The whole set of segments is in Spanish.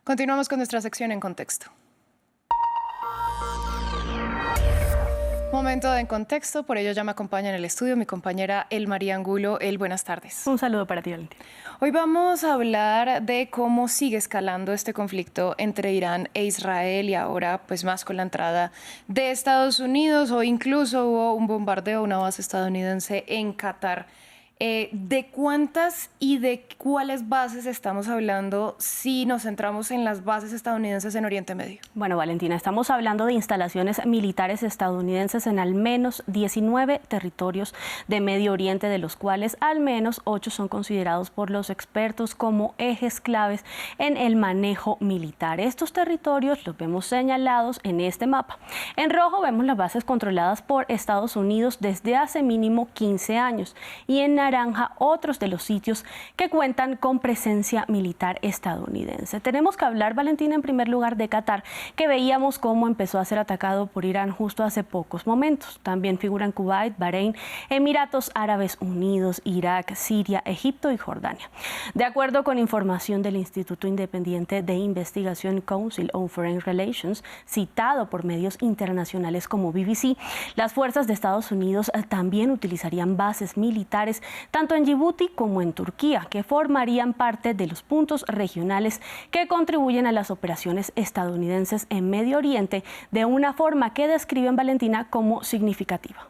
Continuamos con nuestra sección En Contexto. Momento de En Contexto, por ello ya me acompaña en el estudio mi compañera El María Angulo. Buenas tardes. Un saludo para ti, Valentina. Hoy vamos a hablar de cómo sigue escalando este conflicto entre Irán e Israel y ahora pues más con la entrada de Estados Unidos, o incluso hubo un bombardeo a una base estadounidense en Qatar. ¿De cuántas y de cuáles bases estamos hablando si nos centramos en las bases estadounidenses en Oriente Medio? Bueno, Valentina, estamos hablando de instalaciones militares estadounidenses en al menos 19 territorios de Medio Oriente, de los cuales al menos 8 son considerados por los expertos como ejes claves en el manejo militar. Estos territorios los vemos señalados en este mapa. En rojo vemos las bases controladas por Estados Unidos desde hace mínimo 15 años y en naranja otros de los sitios que cuentan con presencia militar estadounidense. Tenemos que hablar, Valentina, en primer lugar de Qatar, que veíamos cómo empezó a ser atacado por Irán justo hace pocos momentos. También figuran Kuwait, Bahrein, Emiratos Árabes Unidos, Irak, Siria, Egipto y Jordania. De acuerdo con información del Instituto Independiente de Investigación Council on Foreign Relations, citado por medios internacionales como BBC, las fuerzas de Estados Unidos también utilizarían bases militares tanto en Djibouti como en Turquía, que formarían parte de los puntos regionales que contribuyen a las operaciones estadounidenses en Medio Oriente de una forma que describen, Valentina, como significativa.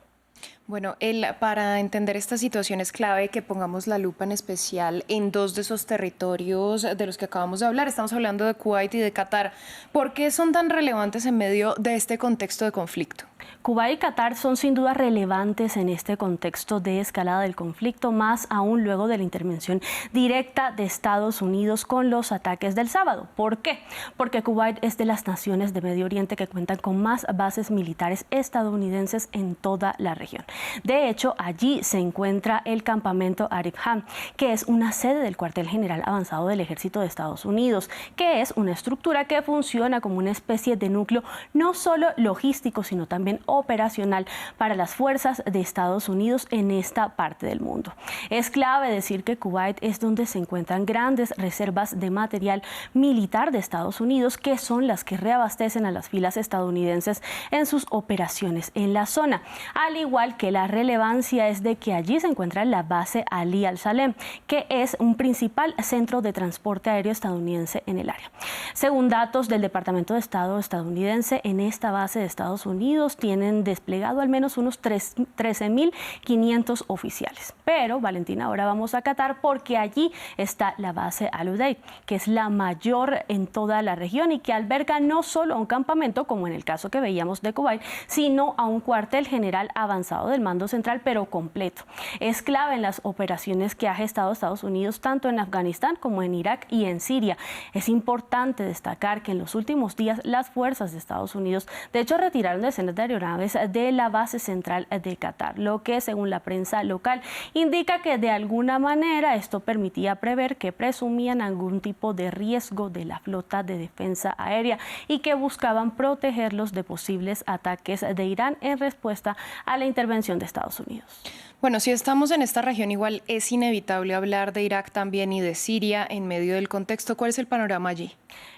Bueno, para entender esta situación es clave que pongamos la lupa en especial en dos de esos territorios de los que acabamos de hablar. Estamos hablando de Kuwait y de Qatar. ¿Por qué son tan relevantes en medio de este contexto de conflicto? Kuwait y Qatar son sin duda relevantes en este contexto de escalada del conflicto, más aún luego de la intervención directa de Estados Unidos con los ataques del sábado. ¿Por qué? Porque Kuwait es de las naciones de Medio Oriente que cuentan con más bases militares estadounidenses en toda la región. De hecho, allí se encuentra el campamento Arif Ham, que es una sede del cuartel general avanzado del Ejército de Estados Unidos, que es una estructura que funciona como una especie de núcleo no solo logístico, sino también operacional para las fuerzas de Estados Unidos en esta parte del mundo. Es clave decir que Kuwait es donde se encuentran grandes reservas de material militar de Estados Unidos, que son las que reabastecen a las filas estadounidenses en sus operaciones en la zona. Al igual que la relevancia es de que allí se encuentra la base Ali al-Salem, que es un principal centro de transporte aéreo estadounidense en el área. Según datos del Departamento de Estado estadounidense, en esta base de Estados Unidos tienen desplegado al menos unos 13.500 oficiales. Pero, Valentina, ahora vamos a Qatar porque allí está la base Al-Udeid, que es la mayor en toda la región y que alberga no solo a un campamento, como en el caso que veíamos de Kuwait, sino a un cuartel general avanzado del mando central, pero completo. Es clave en las operaciones que ha gestado Estados Unidos tanto en Afganistán como en Irak y en Siria. Es importante destacar que en los últimos días las fuerzas de Estados Unidos, de hecho, retiraron decenas de aeronaves de la base central de Qatar, lo que, según la prensa local, indica que de alguna manera esto permitía prever que presumían algún tipo de riesgo de la flota de defensa aérea y que buscaban protegerlos de posibles ataques de Irán en respuesta a la intervención de Estados Unidos. Bueno, si estamos en esta región, igual es inevitable hablar de Irak también y de Siria en medio del contexto. ¿Cuál es el panorama allí?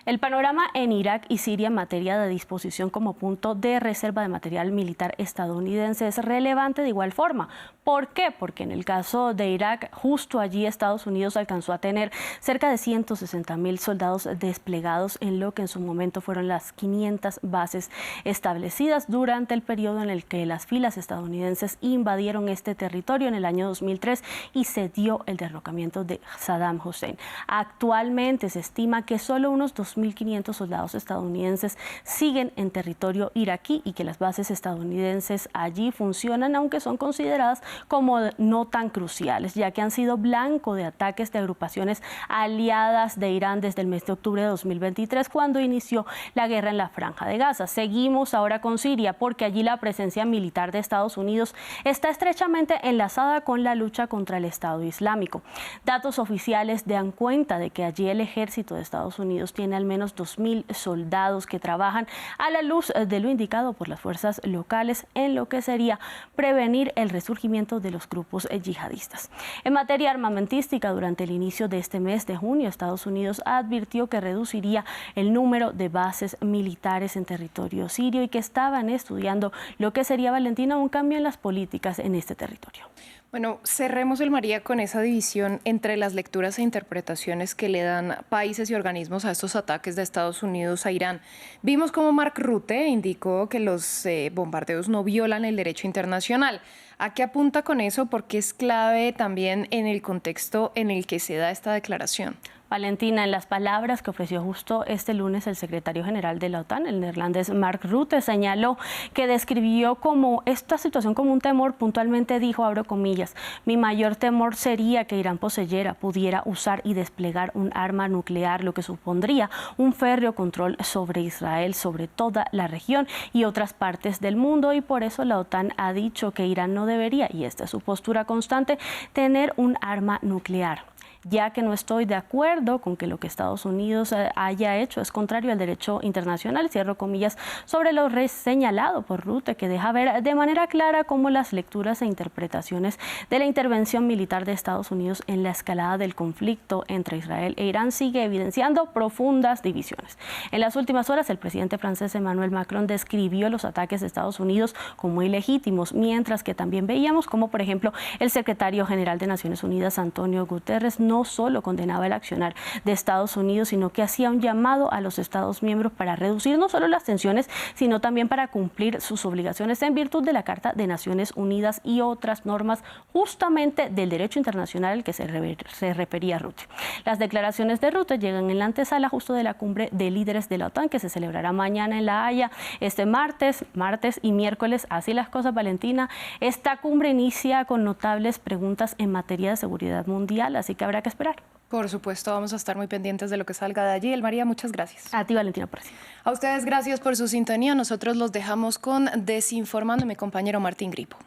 El panorama en Irak y Siria en materia de disposición como punto de reserva de material militar estadounidense es relevante de igual forma. ¿Por qué? Porque en el caso de Irak, justo allí Estados Unidos alcanzó a tener cerca de 160.000 soldados desplegados en lo que en su momento fueron las 500 bases establecidas durante el periodo en el que las filas estadounidenses invadieron este territorio en el año 2003 y se dio el derrocamiento de Saddam Hussein. Actualmente se estima que solo unos 2.500 soldados estadounidenses siguen en territorio iraquí y que las bases estadounidenses allí funcionan, aunque son consideradas como no tan cruciales, ya que han sido blanco de ataques de agrupaciones aliadas de Irán desde el mes de octubre de 2023, cuando inició la guerra en la Franja de Gaza. Seguimos ahora con Siria, porque allí la presencia militar de Estados Unidos Unidos está estrechamente enlazada con la lucha contra el Estado Islámico. Datos oficiales dan cuenta de que allí el ejército de Estados Unidos tiene al menos 2.000 soldados que trabajan a la luz de lo indicado por las fuerzas locales en lo que sería prevenir el resurgimiento de los grupos yihadistas. En materia armamentística, durante el inicio de este mes de junio, Estados Unidos advirtió que reduciría el número de bases militares en territorio sirio y que estaban estudiando lo que sería, Valentina, un cambio en las políticas en este territorio. Bueno, cerremos el María con esa división entre las lecturas e interpretaciones que le dan países y organismos a estos ataques de Estados Unidos a Irán. Vimos cómo Mark Rutte indicó que los bombardeos no violan el derecho internacional. ¿A qué apunta con eso? Porque es clave también en el contexto en el que se da esta declaración. Valentina, en las palabras que ofreció justo este lunes el secretario general de la OTAN, el neerlandés Mark Rutte, señaló que describió como esta situación como un temor. Puntualmente dijo, abro comillas, mi mayor temor sería que Irán pudiera usar y desplegar un arma nuclear, lo que supondría un férreo control sobre Israel, sobre toda la región y otras partes del mundo, y por eso la OTAN ha dicho que Irán no debería, y esta es su postura constante, tener un arma nuclear, ya que no estoy de acuerdo con que lo que Estados Unidos haya hecho es contrario al derecho internacional, cierro comillas, sobre lo señalado por Rutte, que deja ver de manera clara cómo las lecturas e interpretaciones de la intervención militar de Estados Unidos en la escalada del conflicto entre Israel e Irán sigue evidenciando profundas divisiones. En las últimas horas, el presidente francés Emmanuel Macron describió los ataques de Estados Unidos como ilegítimos, mientras que también veíamos como, por ejemplo, el secretario general de Naciones Unidas, Antonio Guterres, no solo condenaba el accionar de Estados Unidos, sino que hacía un llamado a los Estados miembros para reducir no solo las tensiones, sino también para cumplir sus obligaciones en virtud de la Carta de Naciones Unidas y otras normas justamente del derecho internacional al que se refería Rutte. Las declaraciones de Rutte llegan en la antesala justo de la cumbre de líderes de la OTAN que se celebrará mañana en La Haya, este martes y miércoles. Así las cosas, Valentina. Esta cumbre inicia con notables preguntas en materia de seguridad mundial, así que habrá que esperar. Por supuesto, vamos a estar muy pendientes de lo que salga de allí. El María, muchas gracias. A ti, Valentina, por decir. A ustedes, gracias por su sintonía. Nosotros los dejamos con Desinformando, mi compañero Martín Gripo.